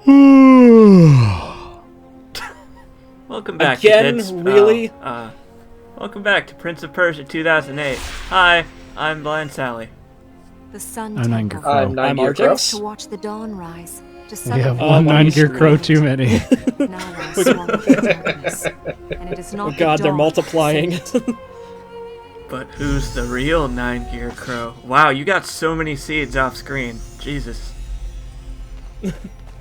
Welcome back Again, to really? Welcome back to Prince of Persia 2008. Hi, I'm Blind Sally. The sun I'm Nine Gear Crow. I'm Artix. To Artix. watch the dawn rise. To We have celebrate one on 9 Gear your Crow screen. too many. Now I swallow the darkness, and it is not Oh the god, they're dawn multiplying. But who's the real 9 Gear Crow? Wow, you got so many seeds off screen. Jesus.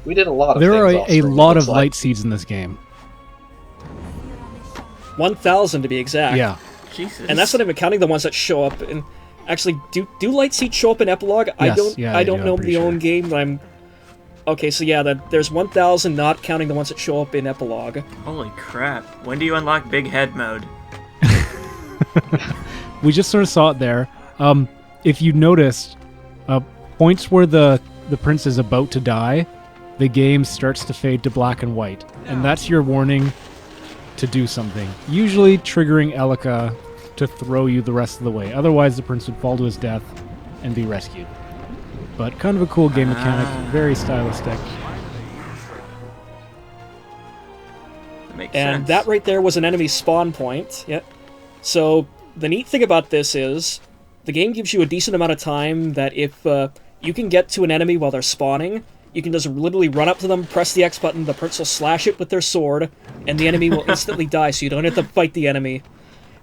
We did a lot of There are things off a screen, lot it of looks like. light seeds in this game. 1,000 to be exact. Yeah. Jesus. And that's not even counting the ones that show up in... Actually, do light seeds show up in Epilogue? I Yes, don't yeah, I they don't do, know I'm the pretty own sure. game, but I'm... Okay, so yeah, there's 1,000 not counting the ones that show up in Epilogue. Holy crap. When do you unlock Big Head mode? We just sort of saw it there. If you noticed, points where the prince is about to die, the game starts to fade to black and white. And that's your warning to do something. Usually triggering Elika to throw you the rest of the way. Otherwise, the prince would fall to his death and be rescued. But kind of a cool game mechanic, very stylistic. That makes And sense. that right there was an enemy spawn point. Yep. So, the neat thing about this is, the game gives you a decent amount of time that if you can get to an enemy while they're spawning, you can just literally run up to them, press the X button, the prince will slash it with their sword, and the enemy will instantly die, so you don't have to fight the enemy.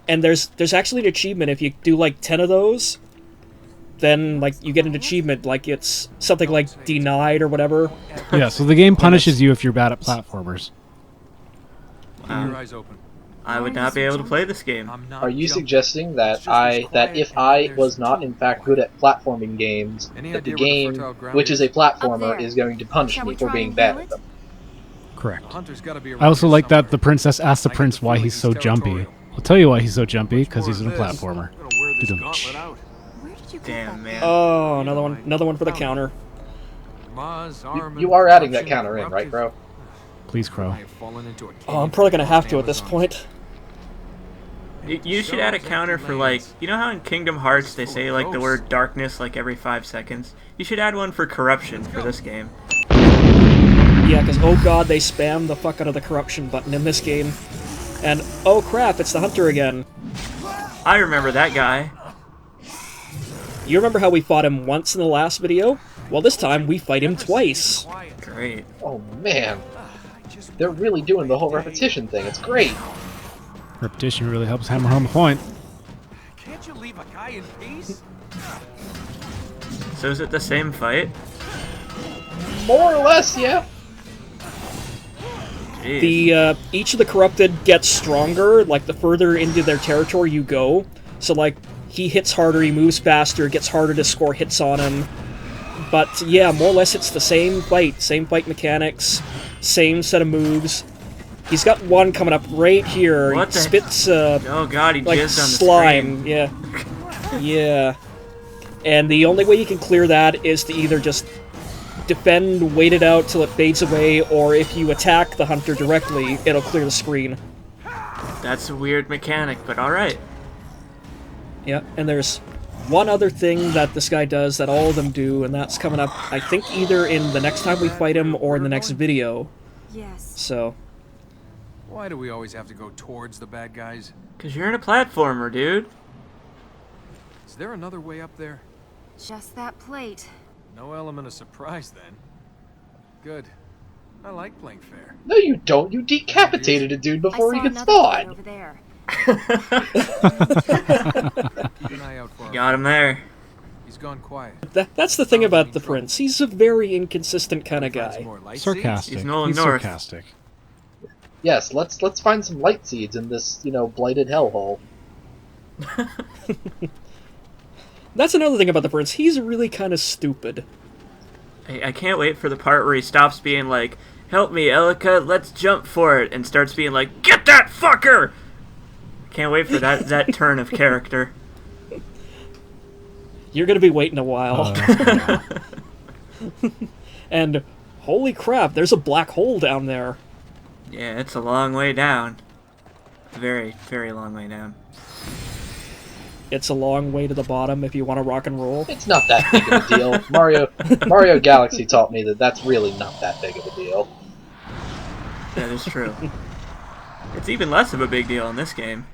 And there's actually an achievement, if you do like 10 of those, then like you get an achievement, like it's something like denied or whatever. Yeah, so the game punishes you if you're bad at platformers. I would not be able to play this game. Are you suggesting that if I was not in fact good at platforming games, that the game, which is a platformer, is going to punish me for being bad at them? Correct. I also like that the princess asked the prince why he's so jumpy. I'll tell you why he's so jumpy, because he's in a platformer. Where did you get Damn, that? man. Oh, another one for the counter. You are adding that counter in, right, bro? Please, Crow. Oh, I'm probably gonna have to at this point. You should add a counter for, like, you know how in Kingdom Hearts they say, like, the word darkness, like, every 5 seconds? You should add one for corruption for this game. Yeah, because oh god, they spam the fuck out of the corruption button in this game. And oh crap, it's the hunter again. I remember that guy. You remember how we fought him once in the last video? Well, this time we fight him twice. Great. Oh man, they're really doing the whole repetition thing. It's great. Repetition really helps hammer home the point. Can't you leave a guy in peace? So is it the same fight? More or less, yeah. Jeez. The each of the corrupted gets stronger, like the further into their territory you go. So like he hits harder, he moves faster, it gets harder to score hits on him. But yeah, more or less it's the same fight mechanics, same set of moves. He's got one coming up right here. What He the- spits Oh god, he like jizzed on the slime, screen. yeah. Yeah. And the only way you can clear that is to either just defend, wait it out till it fades away, or if you attack the hunter directly, it'll clear the screen. That's a weird mechanic, but alright. Yeah, and there's one other thing that this guy does that all of them do, and that's coming up, I think, either in the next time we fight him or in the next video. Yes. So, Why do we always have to go towards the bad guys? Because you're in a platformer, dude. Is there another way up there? Just that plate. No element of surprise then. Good. I like playing fair. No, you don't. You decapitated a dude before I he saw could another plate spawn. over there. Keep an eye out for him. Got him there. He's gone quiet. that's the thing about the prince. He's a very inconsistent kind of Find some guy. more light Sarcastic. He's Nolan He's North. sarcastic. Yes, let's find some light seeds in this, blighted hellhole. That's another thing about the prince. He's really kind of stupid. I can't wait for the part where he stops being like, help me, Elika, let's jump for it, and starts being like, get that fucker! Can't wait for that turn of character. You're gonna be waiting a while. And holy crap, there's a black hole down there. Yeah, it's a long way down. Very, very long way down. It's a long way to the bottom if you want to rock and roll. It's not that big of a deal. Mario Galaxy taught me that that's really not that big of a deal. That is true. It's even less of a big deal in this game.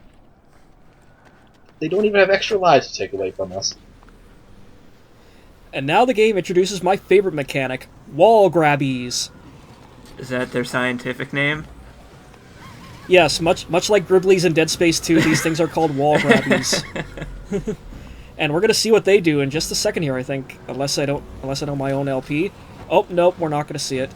They don't even have extra lives to take away from us. And now the game introduces my favorite mechanic, wall grabbies. Is that their scientific name? Yes, much like Gribblies in Dead Space 2, these things are called wall grabbies. And we're gonna see what they do in just a second here, I think, unless I know my own LP. Oh nope, we're not gonna see it.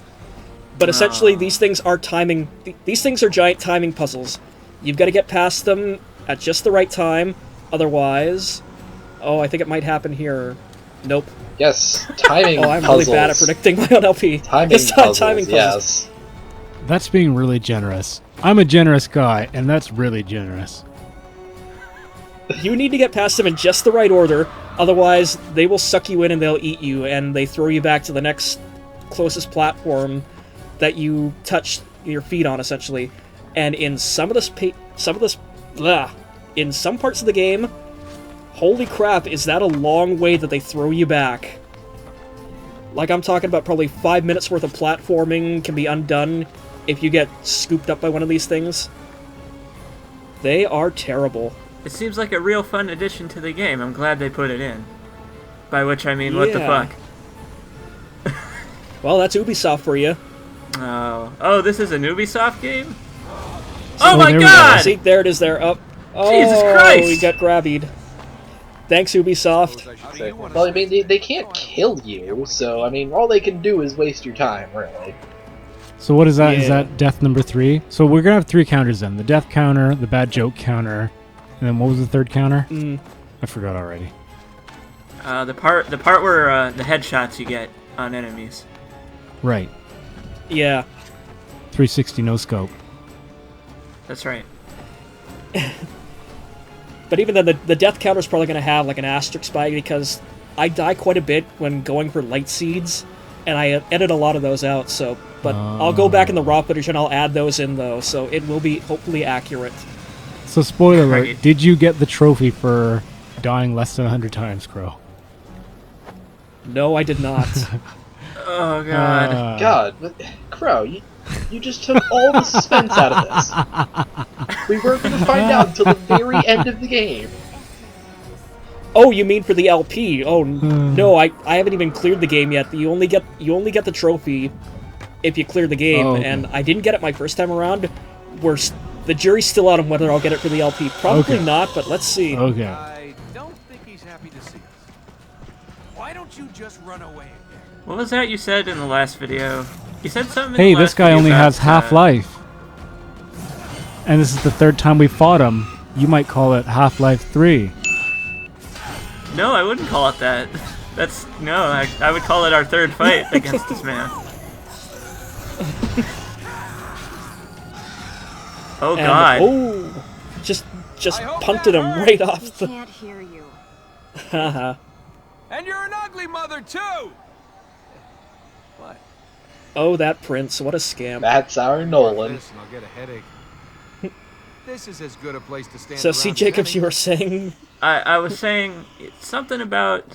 But essentially, these things are timing. These things are giant timing puzzles. You've got to get past them at just the right time, otherwise. Oh, I think it might happen here. Nope. Yes, timing Oh, I'm puzzles. really bad at predicting my own LP. Timing It's puzzles, timing puzzles. yes. That's being really generous. I'm a generous guy, and that's really generous. You need to get past them in just the right order, otherwise they will suck you in and they'll eat you, and they throw you back to the next closest platform that you touch your feet on, essentially. And in some parts of the game, holy crap, is that a long way that they throw you back. Like, I'm talking about probably 5 minutes worth of platforming can be undone if you get scooped up by one of these things. They are terrible. It seems like a real fun addition to the game. I'm glad they put it in. By which I mean, what the Yeah. fuck? Well, that's Ubisoft for you. Oh, this is a Ubisoft game? Oh my there we go. god! See, there it is there. Oh, Jesus Christ! we got grabbied. Thanks, Ubisoft. Well, I mean, they can't kill you, so, I mean, all they can do is waste your time, really. So what is that? Is Yeah. that death number 3? So we're gonna have 3 counters then: the death counter, the bad joke counter, and then what was the third counter? I forgot already. The part where the headshots you get on enemies. Right. Yeah. 360 no scope. That's right. But even then, the death counter's probably going to have like an asterisk by it because I die quite a bit when going for light seeds, and I edit a lot of those out. So, but I'll go back in the raw footage and I'll add those in though, so it will be hopefully accurate. So spoiler alert, Right. did you get the trophy for dying less than 100 times, Crow? No, I did not. Oh god. God, but, Crow, you just took all the suspense out of this. We weren't going to find out until the very end of the game. Oh, you mean for the LP? Oh no, I haven't even cleared the game yet. You only get the trophy if you clear the game, Oh, okay. and I didn't get it my first time around. The jury's still out on whether I'll get it for the LP. Probably Okay. not, but let's see. Okay. I don't think he's happy to see us. Why don't you just run away again? What was that you said in the last video? You said something in Hey, the this last guy video only about, has half-life. And this is the 3rd time we fought him. You might call it Half-Life 3. No, I wouldn't call it that. I would call it our 3rd fight against this man. Oh And, god. oh, just I hope punted that him hurt. right off We the. can't hear you. Haha. And you're an ugly mother too. What? Oh, that Prince! What a scam. That's our Nolan. This and I'll get a headache. This is as good a place to stand So, around see, as Jacobs, any. you were saying. I was saying something about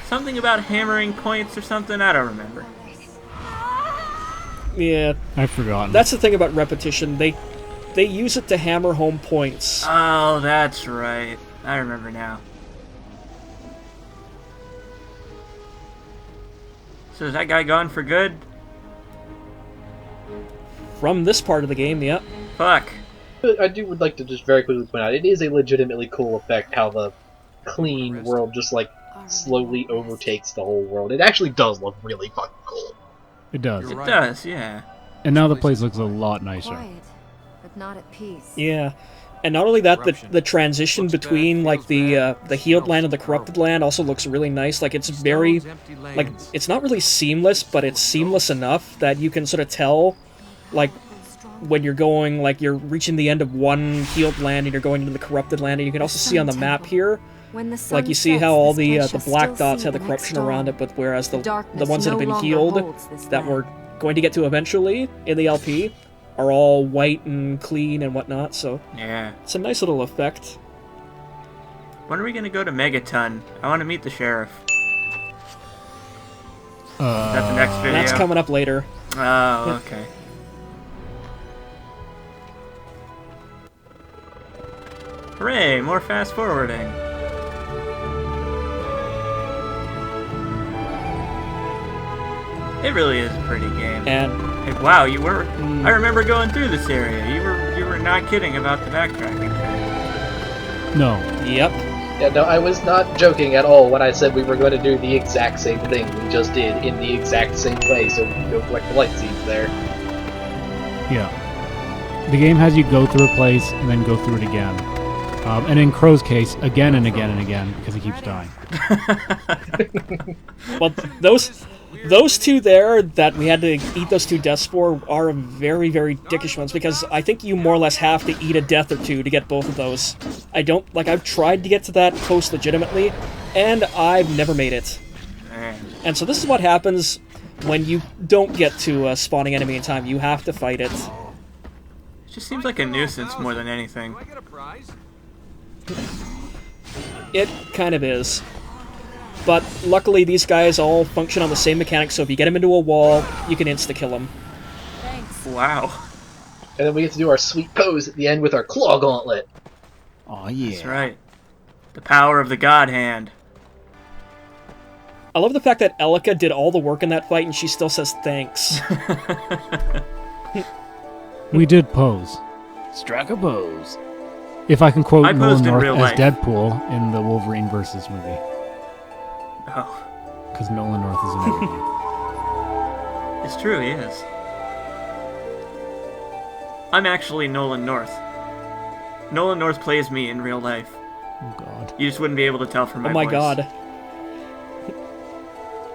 hammering points or something. I don't remember. Yeah, I've forgotten. that's the thing about repetition. They use it to hammer home points. Oh, that's right. I remember now. So is that guy gone for good? From this part of the game, yep. Fuck. I would like to just very quickly point out, it is a legitimately cool effect how the clean world just, like, slowly overtakes the whole world. It actually does look really fucking cool. It does. You're It right. does, yeah. And now the place looks a lot nicer. Quiet, but not at peace. Yeah. And not only that, Corruption. the transition Looks bad, between like feels the bad, the healed smells land and the horrible. corrupted land also looks really nice. Like it's very Stones, empty like lands. it's not really seamless, but it's seamless enough that you can sort of tell like when you're going like you're reaching the end of one healed land and you're going into the corrupted land, and you can also see on the map here When the sun like you see sets, how all this the place the shall black still dots see have the next corruption dawn. around it, but whereas the Darkness ones that have no been longer healed holds this that land. we're going to get to eventually in the LP are all white and clean and whatnot. So Yeah. it's a nice little effect. When are we gonna go to Megaton? I want to meet the sheriff. Is that the next video? That's coming up later. Oh, okay. Hooray, more fast forwarding. It really is a pretty game. And Hey, wow, you were. I remember going through this area. You were not kidding about the backtracking thing. No. yep. Yeah, no, I was not joking at all when I said we were going to do the exact same thing we just did in the exact same way, so we can go collect the light seeds there. Yeah. The game has you go through a place and then go through it again. And in Crow's case, again and again and again, because he keeps dying. Well, those two there that we had to eat those 2 deaths for are very, very dickish ones, because I think you more or less have to eat a death or 2 to get both of those. I've tried to get to that post legitimately, and I've never made it. Man. And so this is what happens when you don't get to a spawning enemy in time. You have to fight it. It just seems like a nuisance more than anything. Do I get a prize? It kind of is. But luckily these guys all function on the same mechanics, so if you get them into a wall, you can insta-kill them. Wow. And then we get to do our sweet pose at the end with our claw gauntlet. Oh yeah. That's right. The power of the God Hand. I love the fact that Elika did all the work in that fight and she still says thanks. We did pose. Struck a pose. If I can quote I Nolan posed in North real as life. Deadpool in the Wolverine versus movie. Oh, Because Nolan North is in everything. it's true, he is. I'm actually Nolan North. Nolan North plays me in real life. Oh god. You just wouldn't be able to tell from my Oh my voice. god.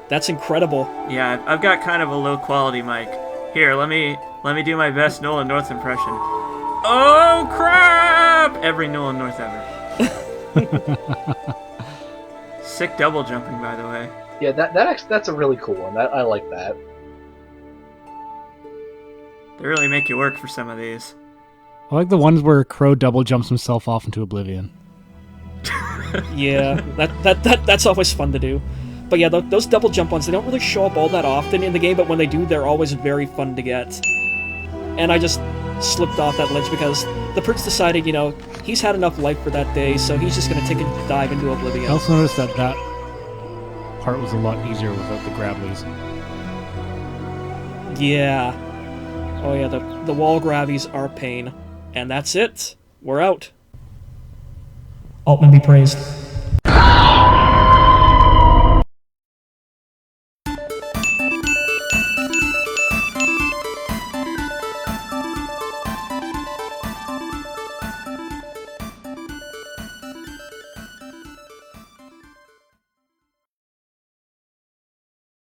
That's incredible. Yeah, I've got kind of a low quality mic. Here, let me do my best Nolan North impression. Oh crap! Every Nolan North ever. Sick double jumping, by the way. Yeah, that's a really cool one. I like that. They really make you work for some of these. I like the ones where Crow double jumps himself off into oblivion. Yeah, that's always fun to do. But yeah, those double jump ones, they don't really show up all that often in the game, but when they do, they're always very fun to get. And I just slipped off that ledge because the prince decided, you know, he's had enough life for that day, so he's just going to take a dive into I oblivion. also noticed that part was a lot easier without the grabbies. Yeah. Oh yeah, the wall grabbies are pain. And that's it. We're out. Altman be praised.